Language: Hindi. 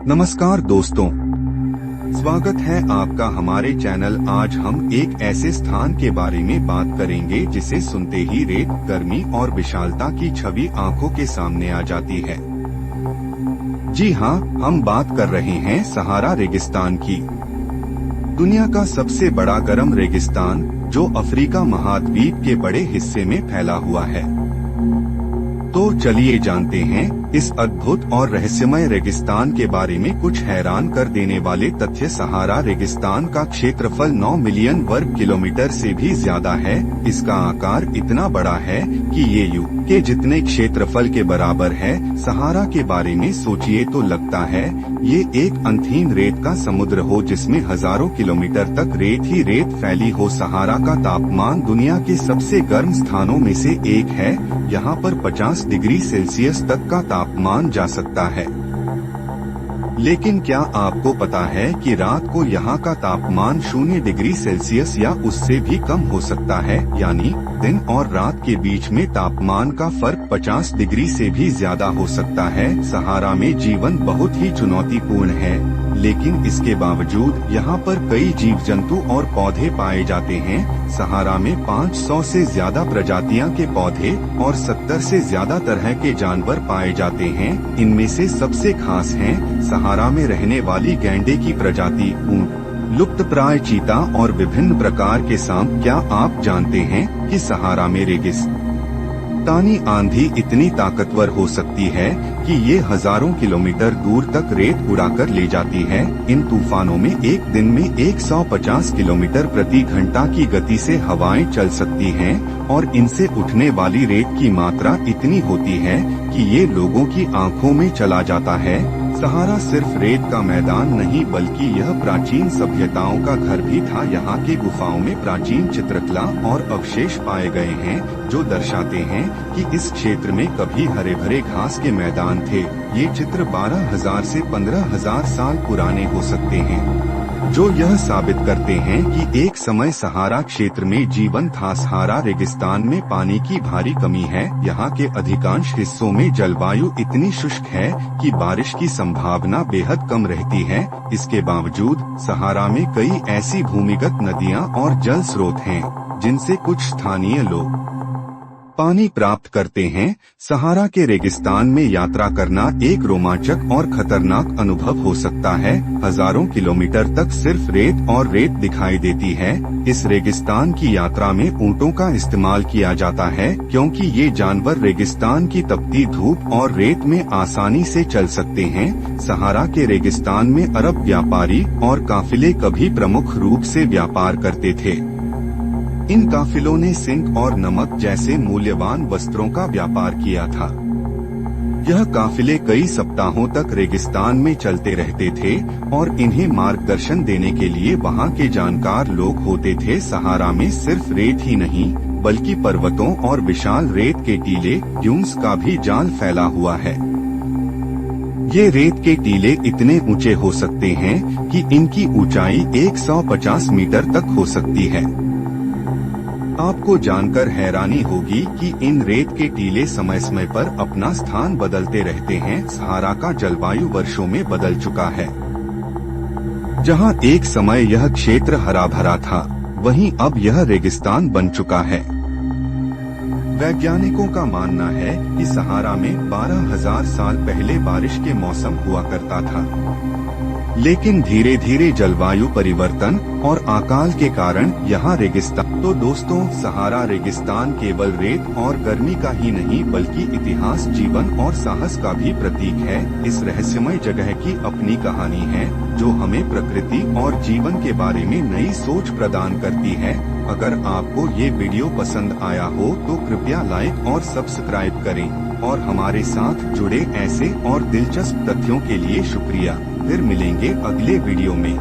नमस्कार दोस्तों, स्वागत है आपका हमारे चैनल। आज हम एक ऐसे स्थान के बारे में बात करेंगे जिसे सुनते ही रेत, गर्मी और विशालता की छवि आंखों के सामने आ जाती है। जी हाँ, हम बात कर रहे हैं सहारा रेगिस्तान की। दुनिया का सबसे बड़ा गर्म रेगिस्तान जो अफ्रीका महाद्वीप के बड़े हिस्से में फैला हुआ है। तो चलिए जानते हैं इस अद्भुत और रहस्यमय रेगिस्तान के बारे में कुछ हैरान कर देने वाले तथ्य। सहारा रेगिस्तान का क्षेत्रफल 9 मिलियन वर्ग किलोमीटर से भी ज्यादा है। इसका आकार इतना बड़ा है कि ये यूके के जितने क्षेत्रफल के बराबर है। सहारा के बारे में सोचिए तो लगता है ये एक अंतहीन रेत का समुद्र हो जिसमें हजारों किलोमीटर तक रेत ही रेत फैली हो। सहारा का तापमान दुनिया के सबसे गर्म स्थानों में से एक है। यहाँ पर 50 डिग्री सेल्सियस तक का तापमान जा सकता है। लेकिन क्या आपको पता है कि रात को यहाँ का तापमान 0 डिग्री सेल्सियस या उससे भी कम हो सकता है, यानी दिन और रात के बीच में तापमान का फर्क 50 डिग्री से भी ज्यादा हो सकता है। सहारा में जीवन बहुत ही चुनौतीपूर्ण है, लेकिन इसके बावजूद यहाँ पर कई जीव जंतु और पौधे पाए जाते हैं। सहारा में 500 से ज्यादा प्रजातियां के पौधे और 70 से ज्यादा तरह के जानवर पाए जाते हैं। इनमें से सबसे खास हैं सहारा में रहने वाली गैंडे की प्रजाति, ऊंट, लुप्तप्राय चीता और विभिन्न प्रकार के सांप। क्या आप जानते हैं कि सहारा में रेगिस्तानी आंधी इतनी ताकतवर हो सकती है कि ये हजारों किलोमीटर दूर तक रेत उड़ाकर ले जाती है। इन तूफानों में एक दिन में 150 किलोमीटर प्रति घंटा की गति से हवाएं चल सकती हैं और इनसे उठने वाली रेत की मात्रा इतनी होती है कि ये लोगों की आंखों में चला जाता है। सहारा सिर्फ रेत का मैदान नहीं बल्कि यह प्राचीन सभ्यताओं का घर भी था। यहाँ के गुफाओं में प्राचीन चित्रकला और अवशेष पाए गए हैं जो दर्शाते हैं कि इस क्षेत्र में कभी हरे भरे घास के मैदान थे। ये चित्र 12,000 से 15,000 साल पुराने हो सकते हैं, जो यह साबित करते हैं कि एक समय सहारा क्षेत्र में जीवन था। सहारा रेगिस्तान में पानी की भारी कमी है। यहाँ के अधिकांश हिस्सों में जलवायु इतनी शुष्क है कि बारिश की संभावना बेहद कम रहती है। इसके बावजूद सहारा में कई ऐसी भूमिगत नदियाँ और जल स्रोत हैं जिनसे कुछ स्थानीय लोग पानी प्राप्त करते हैं। सहारा के रेगिस्तान में यात्रा करना एक रोमांचक और खतरनाक अनुभव हो सकता है। हजारों किलोमीटर तक सिर्फ रेत और रेत दिखाई देती है। इस रेगिस्तान की यात्रा में ऊंटों का इस्तेमाल किया जाता है क्योंकि ये जानवर रेगिस्तान की तपती धूप और रेत में आसानी से चल सकते हैं। सहारा के रेगिस्तान में अरब व्यापारी और काफिले कभी प्रमुख रूप से व्यापार करते थे। इन काफिलों ने सिंक और नमक जैसे मूल्यवान वस्त्रों का व्यापार किया था। यह काफिले कई सप्ताहों तक रेगिस्तान में चलते रहते थे और इन्हें मार्गदर्शन देने के लिए वहाँ के जानकार लोग होते थे। सहारा में सिर्फ रेत ही नहीं बल्कि पर्वतों और विशाल रेत के टीले, ड्यून्स का भी जाल फैला हुआ है। ये रेत के टीले इतने ऊंचे हो सकते हैं कि इनकी ऊंचाई 150 मीटर तक हो सकती है। आपको जानकर हैरानी होगी कि इन रेत के टीले समय समय पर अपना स्थान बदलते रहते हैं। सहारा का जलवायु वर्षों में बदल चुका है। जहां एक समय यह क्षेत्र हरा भरा था, वहीं अब यह रेगिस्तान बन चुका है। वैज्ञानिकों का मानना है कि सहारा में 12,000 साल पहले बारिश के मौसम हुआ करता था, लेकिन धीरे धीरे जलवायु परिवर्तन और अकाल के कारण यहाँ रेगिस्तान। तो दोस्तों, सहारा रेगिस्तान केवल रेत और गर्मी का ही नहीं बल्कि इतिहास, जीवन और साहस का भी प्रतीक है। इस रहस्यमय जगह की अपनी कहानी है जो हमें प्रकृति और जीवन के बारे में नई सोच प्रदान करती है। अगर आपको ये वीडियो पसंद आया हो तो कृपया लाइक और सब्सक्राइब करें और हमारे साथ जुड़े ऐसे और दिलचस्प तथ्यों के लिए शुक्रिया। फिर मिलेंगे अगले वीडियो में।